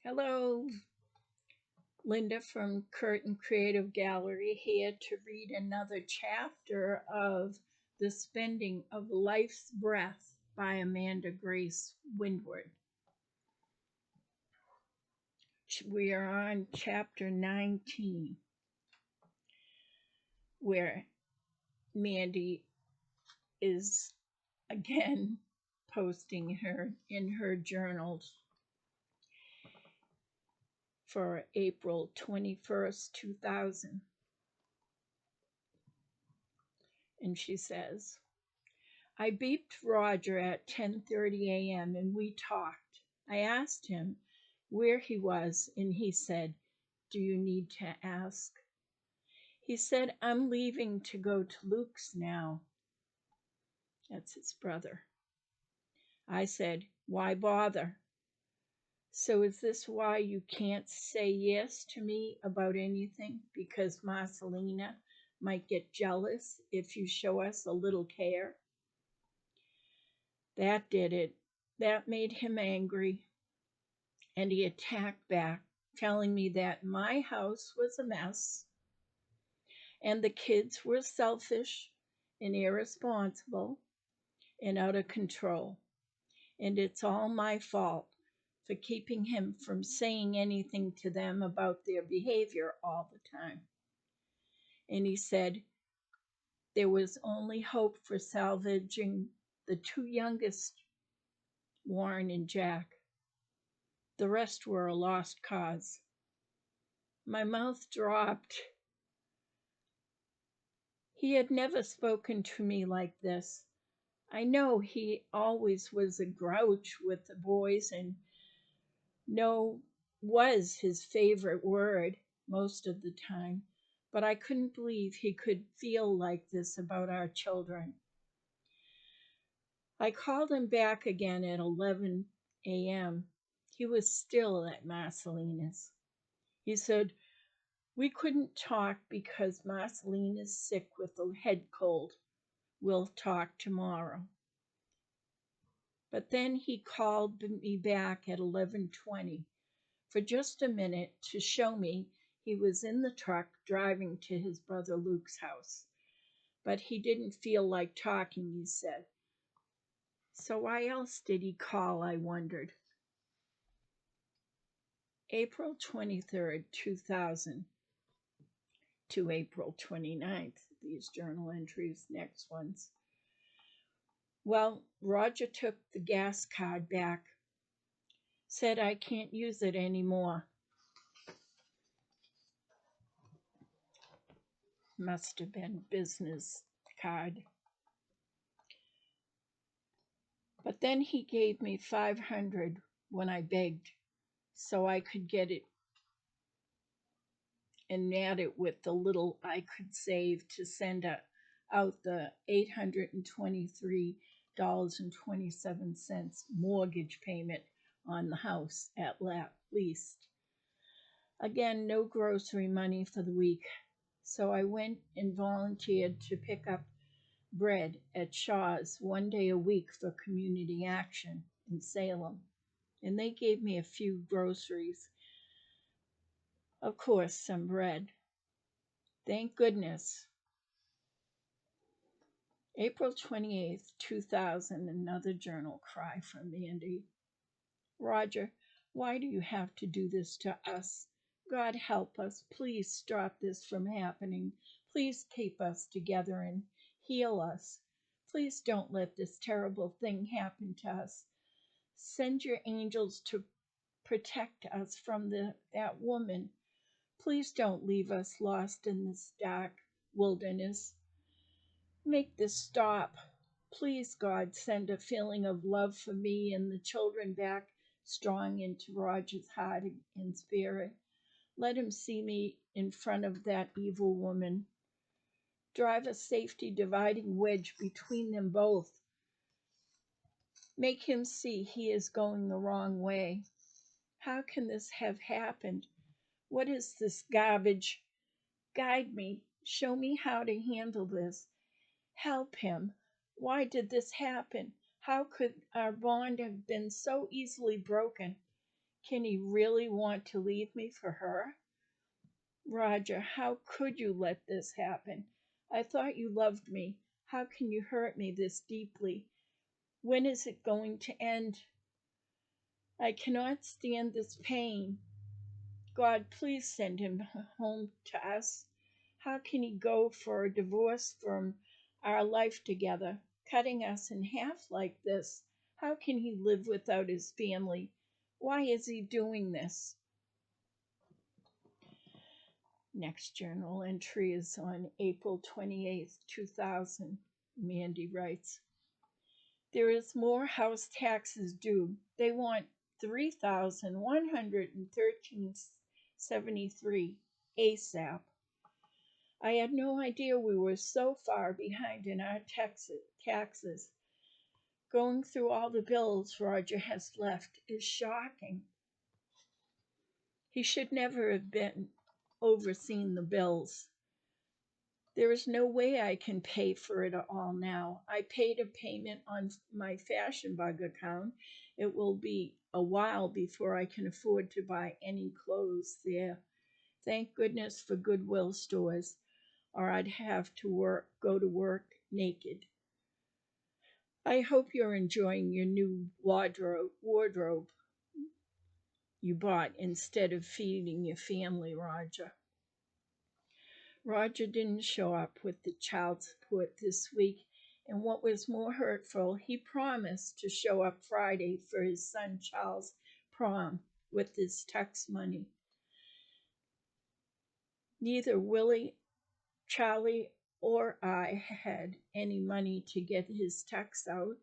Hello, Linda from Curtin Creative Gallery here to read another chapter of The Spending of Life's Breath by Amanda Grace Windward. We are on chapter 19, where Mandy is again posting her journals for April 21st, 2000. And she says, I beeped Roger at 10:30 a.m. and we talked. I asked him where he was and he said, "Do you need to ask?" He said, "I'm leaving to go to Luke's now." That's his brother. I said, "Why bother?" So is this why you can't say yes to me about anything? Because Marcilina might get jealous if you show us a little care? That did it. That made him angry. And he attacked back, telling me that my house was a mess and the kids were selfish and irresponsible and out of control. And it's all my fault for keeping him from saying anything to them about their behavior all the time. And he said there was only hope for salvaging the two youngest, Warren and Jack. The rest were a lost cause. My mouth dropped. He had never spoken to me like this. I know he always was a grouch with the boys, and no was his favorite word most of the time, but I couldn't believe he could feel like this about our children. I called him back again at 11 a.m. He was still at Marcilina's. He said, "We couldn't talk because Marcilina's sick with a head cold. We'll talk tomorrow." But then he called me back at 11:20 for just a minute to show me he was in the truck driving to his brother Luke's house. But he didn't feel like talking, he said. So why else did he call, I wondered. April 23rd, 2000 to April 29th, these journal entries, next ones. Well, Roger took the gas card back, said I can't use it anymore. Must have been business card. But then he gave me 500 when I begged so I could get it and add it with the little I could save to send out the $823.27 mortgage payment on the house at least. Again, no grocery money for the week, so I went and volunteered to pick up bread at Shaw's one day a week for community action in Salem, and they gave me a few groceries. Of course, some bread. Thank goodness. April 28th, 2000, another journal cry from Mandy. Roger, why do you have to do this to us? God help us. Please stop this from happening. Please keep us together and heal us. Please don't let this terrible thing happen to us. Send your angels to protect us from that woman. Please don't leave us lost in this dark wilderness. Make this stop. Please, God, send a feeling of love for me and the children back strong into Roger's heart and spirit. Let him see me in front of that evil woman. Drive a safety dividing wedge between them both. Make him see he is going the wrong way. How can this have happened? What is this garbage? Guide me. Show me how to handle this. Help him. Why did this happen? How could our bond have been so easily broken? Can he really want to leave me for her? Roger, how could you let this happen? I thought you loved me. How can you hurt me this deeply? When is it going to end? I cannot stand this pain. God, please send him home to us. How can he go for a divorce from our life together, cutting us in half like this? How can he live without his family? Why is he doing this? Next journal entry is on April 28th, 2000. Mandy writes, there is more house taxes due. They want 3,113.73 ASAP. I had no idea we were so far behind in our taxes. Going through all the bills Roger has left is shocking. He should never have been overseeing the bills. There is no way I can pay for it all now. I paid a payment on my Fashion Bug account. It will be a while before I can afford to buy any clothes there. Thank goodness for Goodwill stores, or I'd have to go to work naked. I hope you're enjoying your new wardrobe you bought instead of feeding your family, Roger. Roger didn't show up with the child support this week, and what was more hurtful, he promised to show up Friday for his son Charles' prom with his tax money. Neither Willie, Charlie, or I had any money to get his tax out,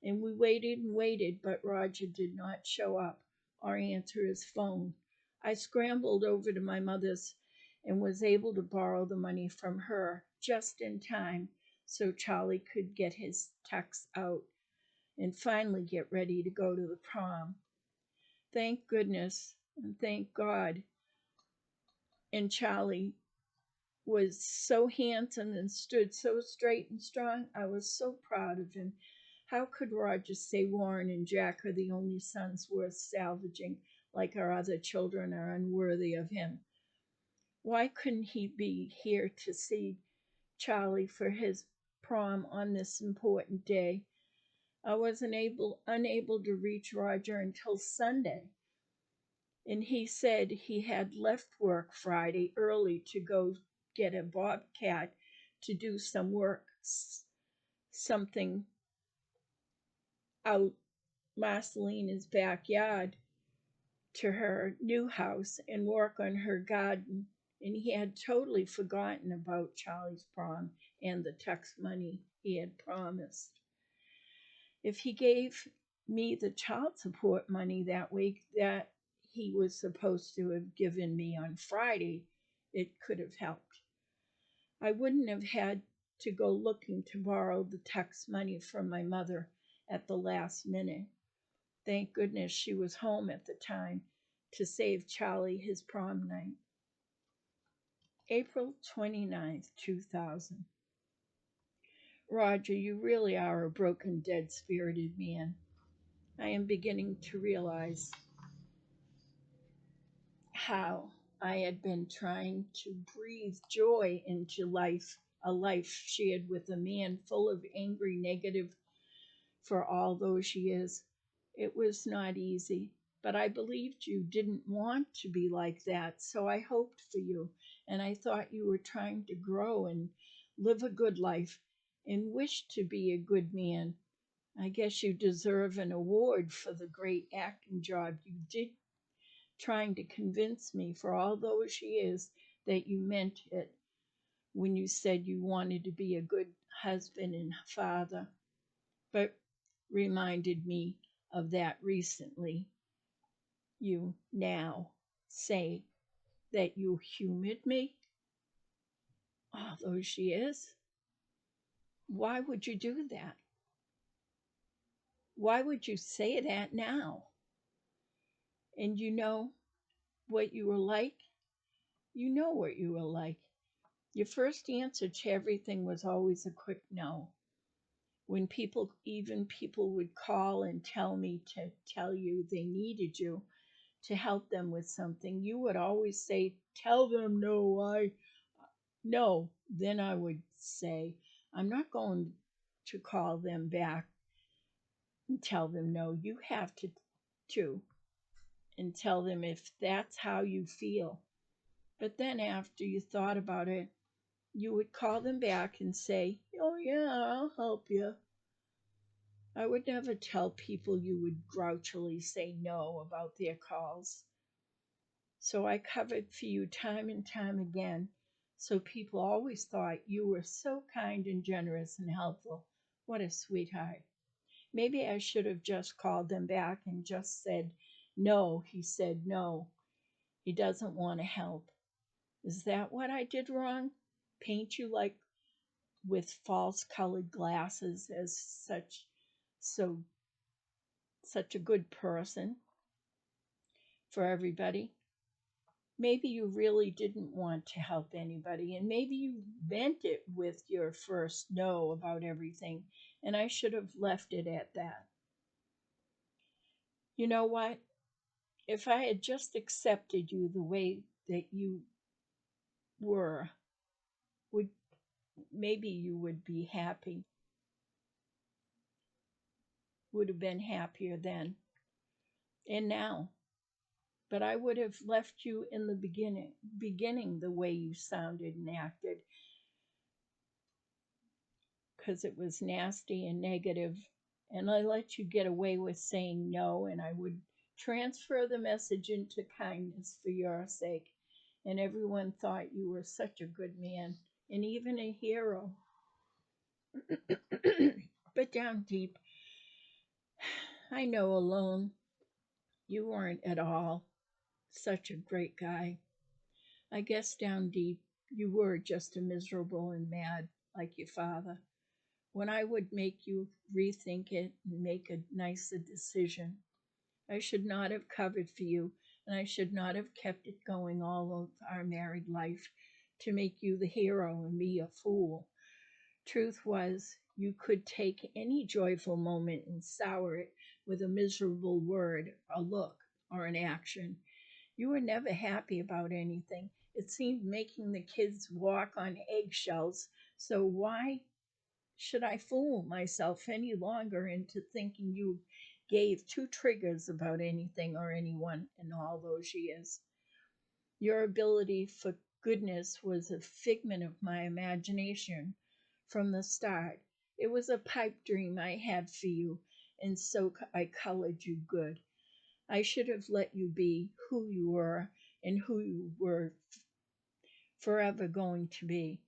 and we waited and waited, but Roger did not show up or answer his phone. I scrambled over to my mother's and was able to borrow the money from her just in time so Charlie could get his tax out and finally get ready to go to the prom. Thank goodness and thank God. And Charlie was so handsome and stood so straight and strong. I was so proud of him. How could Roger say Warren and Jack are the only sons worth salvaging, like our other children are unworthy of him? Why couldn't he be here to see Charlie for his prom on this important day? I was unable to reach Roger until Sunday, and he said he had left work Friday early to go get a bobcat to do some work, something out Marcilina's backyard to her new house and work on her garden, and he had totally forgotten about Charlie's prom and the tax money he had promised. If he gave me the child support money that week that he was supposed to have given me on Friday, it could have helped. I wouldn't have had to go looking to borrow the tax money from my mother at the last minute. Thank goodness she was home at the time to save Charlie his prom night. April 29th, 2000. Roger, you really are a broken, dead-spirited man. I am beginning to realize how I had been trying to breathe joy into life, a life shared with a man full of angry, negative for all those years. It was not easy, but I believed you didn't want to be like that, so I hoped for you, and I thought you were trying to grow and live a good life and wished to be a good man. I guess you deserve an award for the great acting job you did trying to convince me for all those years that you meant it when you said you wanted to be a good husband and father, but reminded me of that recently. You now say that you humored me all those years. Why would you do that? Why would you say that now? And you know what you were like? You know what you were like. Your first answer to everything was always a quick no. When people would call and tell me to tell you they needed you, to help them with something, you would always say, "Tell them no, no." Then I would say, "I'm not going to call them back and tell them no. You have to, and tell them if that's how you feel." But then after you thought about it, you would call them back and say, "Oh, yeah, I'll help you." I would never tell people you would grouchily say no about their calls. So I covered for you time and time again. So people always thought you were so kind and generous and helpful. What a sweetheart. Maybe I should have just called them back and just said, "No," he said, "no. He doesn't want to help." Is that what I did wrong? Paint you like with false colored glasses as so such a good person for everybody? Maybe you really didn't want to help anybody, and maybe you meant it with your first no about everything, and I should have left it at that. You know what? If I had just accepted you the way that you were, would maybe you would be happy, would have been happier then and now. But I would have left you in the beginning the way you sounded and acted, because it was nasty and negative, and I let you get away with saying no, and I would transfer the message into kindness for your sake. And everyone thought you were such a good man and even a hero. But down deep, I know alone you weren't at all such a great guy. I guess down deep you were just a miserable and mad like your father. When I would make you rethink it and make a nicer decision, I should not have covered for you, and I should not have kept it going all of our married life to make you the hero and me a fool. Truth was, you could take any joyful moment and sour it with a miserable word, a look, or an action. You were never happy about anything. It seemed making the kids walk on eggshells, so why should I fool myself any longer into thinking you gave two triggers about anything or anyone in all those years? Your ability for goodness was a figment of my imagination from the start. It was a pipe dream I had for you, and so I colored you good. I should have let you be who you were and who you were forever going to be.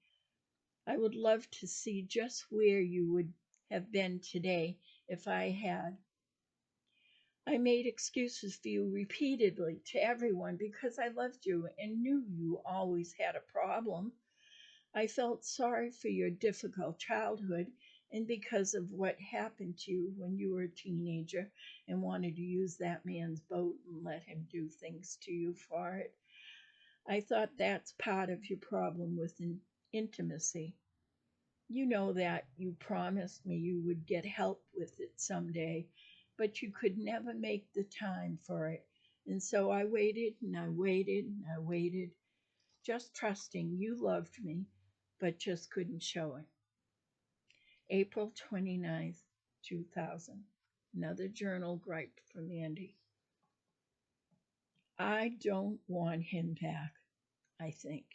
I would love to see just where you would have been today if I had. I made excuses for you repeatedly to everyone because I loved you and knew you always had a problem. I felt sorry for your difficult childhood and because of what happened to you when you were a teenager and wanted to use that man's boat and let him do things to you for it. I thought that's part of your problem with intimacy. You know that you promised me you would get help with it someday, but you could never make the time for it. And so I waited and I waited and I waited, just trusting you loved me, but just couldn't show it. April 29th, 2000. Another journal gripe from Mandy. I don't want him back, I think.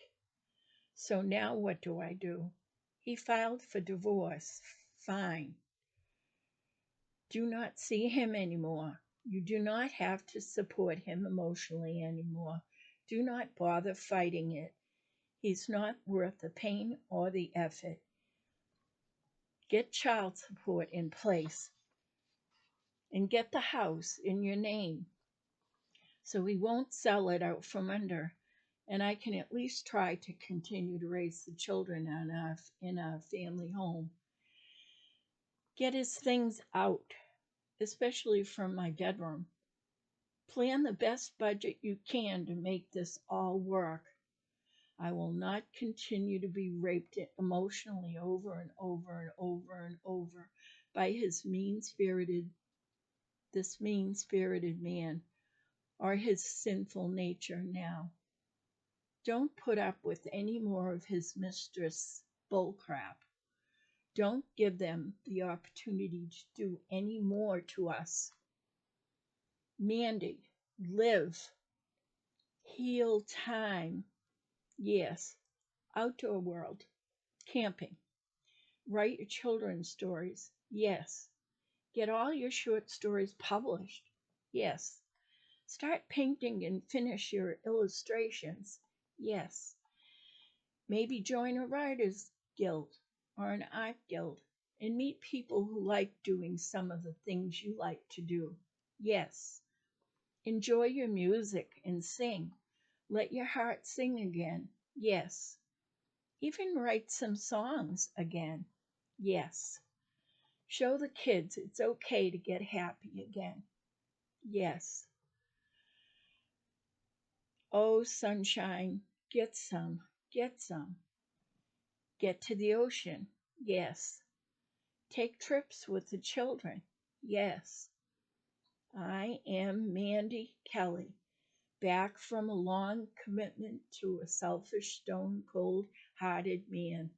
So now what do I do? He filed for divorce. Fine. Do not see him anymore. You do not have to support him emotionally anymore. Do not bother fighting it. He's not worth the pain or the effort. Get child support in place and get the house in your name so he won't sell it out from under. And I can at least try to continue to raise the children in our family home. Get his things out, especially from my bedroom. Plan the best budget you can to make this all work. I will not continue to be raped emotionally over and over and over and over by this mean spirited man. or his sinful nature now. Don't put up with any more of his mistress bullcrap. Don't give them the opportunity to do any more to us. Mandy, live, heal time. Yes, outdoor world, camping. Write your children's stories. Yes. Get all your short stories published. Yes. Start painting and finish your illustrations. Yes. Maybe join a writer's guild or an art guild and meet people who like doing some of the things you like to do. Yes. Enjoy your music and sing. Let your heart sing again. Yes. Even write some songs again. Yes. Show the kids it's okay to get happy again. Yes. Oh, sunshine, get some, get some. Get to the ocean. Yes. Take trips with the children. Yes. I am Mandy Kelly, back from a long commitment to a selfish, stone cold hearted man,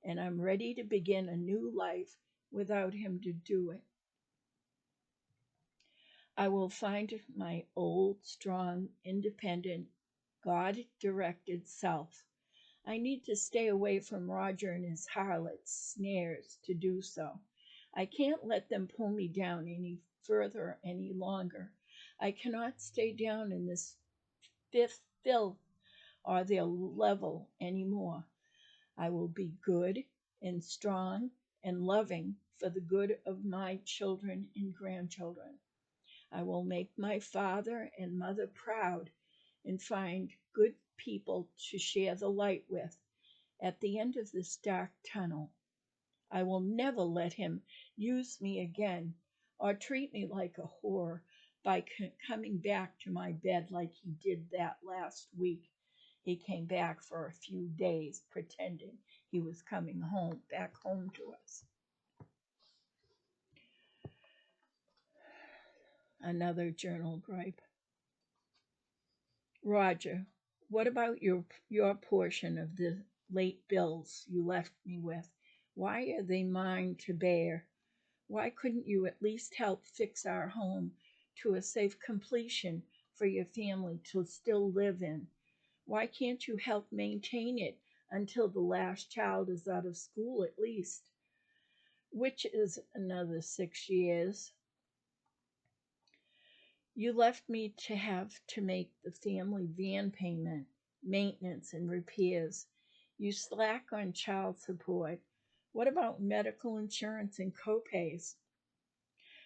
and I'm ready to begin a new life without him to do it. I will find my old, strong, independent, God directed self. I need to stay away from Roger and his harlot snares to do so. I can't let them pull me down any further any longer. I cannot stay down in this fifth filth or their level any more. I will be good and strong and loving for the good of my children and grandchildren. I will make my father and mother proud and find good people to share the light with at the end of this dark tunnel. I will never let him use me again or treat me like a whore by coming back to my bed like he did that last week. He came back for a few days pretending he was coming home, back home to us. Another journal gripe. Roger, what about your portion of the late bills you left me with? Why are they mine to bear? Why couldn't you at least help fix our home to a safe completion for your family to still live in? Why can't you help maintain it until the last child is out of school at least? Which is another 6 years. You left me to have to make the family van payment, maintenance, and repairs. You slack on child support. What about medical insurance and copays?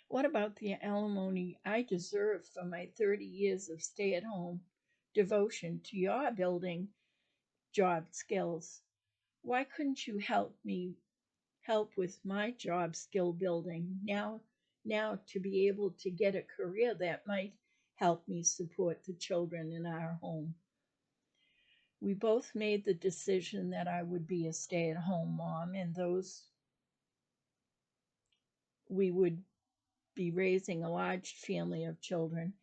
What about the alimony I deserve for my 30 years of stay at home devotion to your building job skills? Why couldn't you help with my job skill building now to be able to get a career that might help me support the children in our home? We both made the decision that I would be a stay-at-home mom and those we would be raising a large family of children,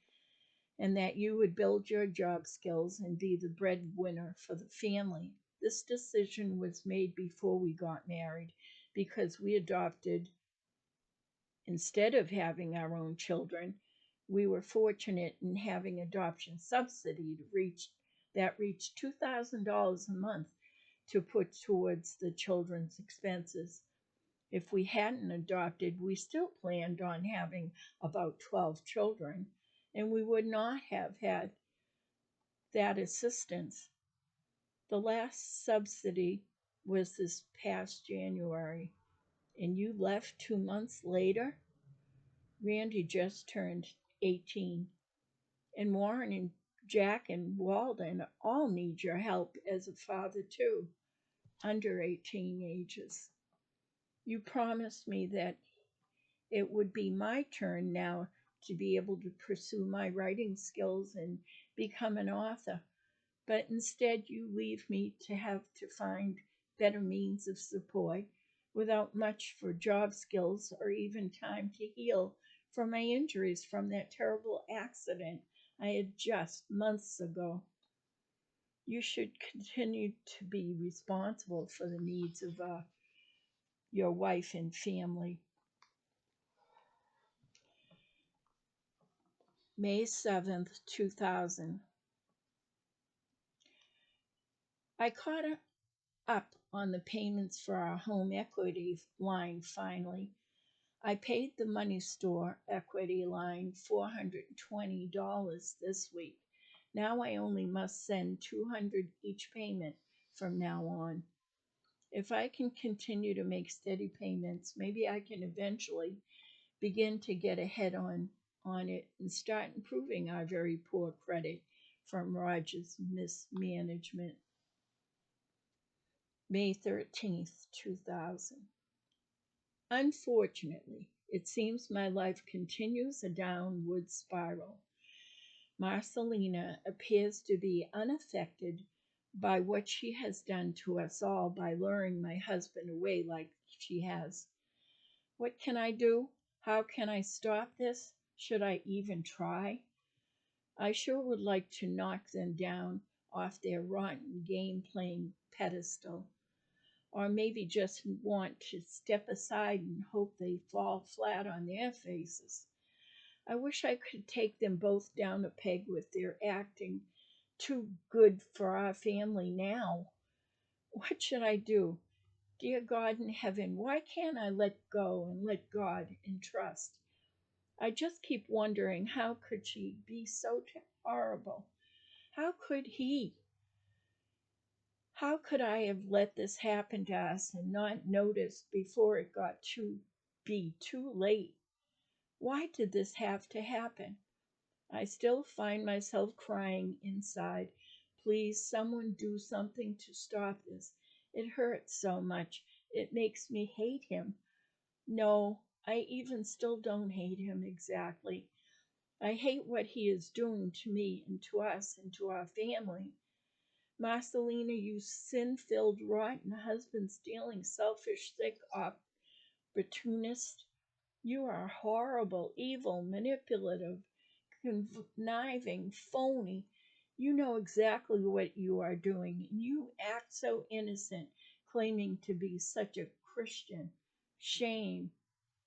and that you would build your job skills and be the breadwinner for the family. This decision was made before we got married because we adopted instead of having our own children. We were fortunate in having adoption subsidy that reached $2,000 a month to put towards the children's expenses. If we hadn't adopted, we still planned on having about 12 children, and we would not have had that assistance. The last subsidy was this past January, and you left 2 months later. Randy just turned 18, and Warren and Jack and Walden all need your help as a father, too, under 18 ages. You promised me that it would be my turn now to be able to pursue my writing skills and become an author, but instead you leave me to have to find better means of support without much for job skills or even time to heal from my injuries from that terrible accident I had just months ago. You should continue to be responsible for the needs of your wife and family. May 7th, 2000. I caught up on the payments for our home equity line finally. I paid the money store equity line $420 this week. Now I only must send $200 each payment from now on. If I can continue to make steady payments, maybe I can eventually begin to get ahead on it and start improving our very poor credit from Roger's mismanagement. May 13th, 2000. Unfortunately, it seems my life continues a downward spiral. Marcilina appears to be unaffected by what she has done to us all by luring my husband away like she has. What can I do? How can I stop this? Should I even try? I sure would like to knock them down off their rotten game playing pedestal, or maybe just want to step aside and hope they fall flat on their faces. I wish I could take them both down a peg with their acting too good for our family now. What should I do? Dear God in heaven, why can't I let go and let God and trust? I just keep wondering, how could she be so horrible? How could he? How could I have let this happen to us and not noticed before it got to be too late? Why did this have to happen? I still find myself crying inside. Please, someone do something to stop this. It hurts so much. It makes me hate him. No, I even still don't hate him exactly. I hate what he is doing to me and to us and to our family. Marcilina, you sin-filled, rotten husband, stealing, selfish, sick, opportunist. You are horrible, evil, manipulative, conniving, phony. You know exactly what you are doing, and you act so innocent, claiming to be such a Christian. Shame.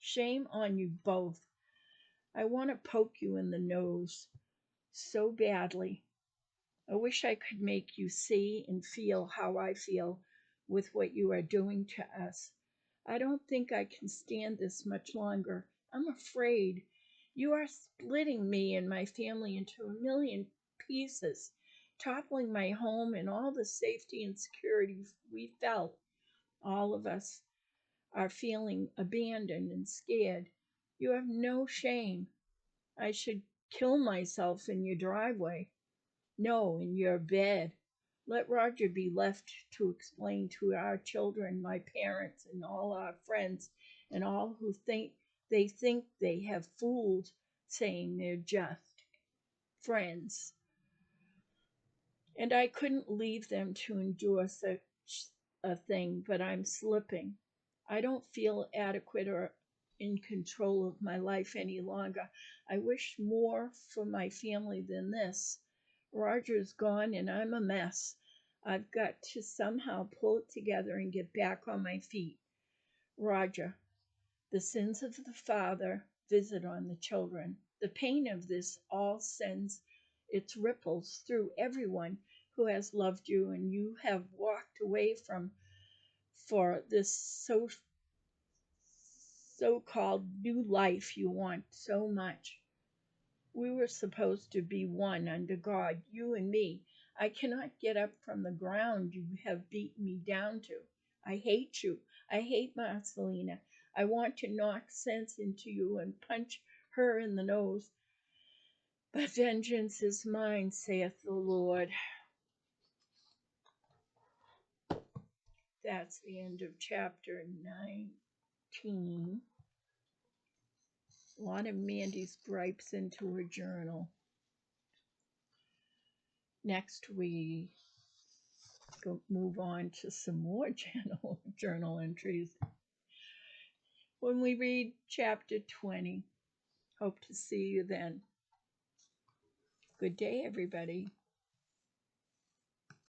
Shame on you both. I want to poke you in the nose so badly. I wish I could make you see and feel how I feel with what you are doing to us. I don't think I can stand this much longer. I'm afraid. You are splitting me and my family into a million pieces, toppling my home and all the safety and security we felt. All of us are feeling abandoned and scared. You have no shame. I should kill myself in your driveway. No, in your bed. Let Roger be left to explain to our children, my parents, and all our friends, and all who think they have fooled, saying they're just friends. And I couldn't leave them to endure such a thing, but I'm slipping. I don't feel adequate or in control of my life any longer. I wish more for my family than this. Roger's gone and I'm a mess. I've got to somehow pull it together and get back on my feet. Roger, the sins of the father visit on the children. The pain of this all sends its ripples through everyone who has loved you and you have walked away from for this so-called new life you want so much. We were supposed to be one under God, you and me. I cannot get up from the ground you have beaten me down to. I hate you. I hate Marcilina. I want to knock sense into you and punch her in the nose. But vengeance is mine, saith the Lord. That's the end of chapter 19. A lot of Mandy's gripes into her journal. Next, we move on to some more journal entries when we read chapter 20. Hope to see you then. Good day, everybody.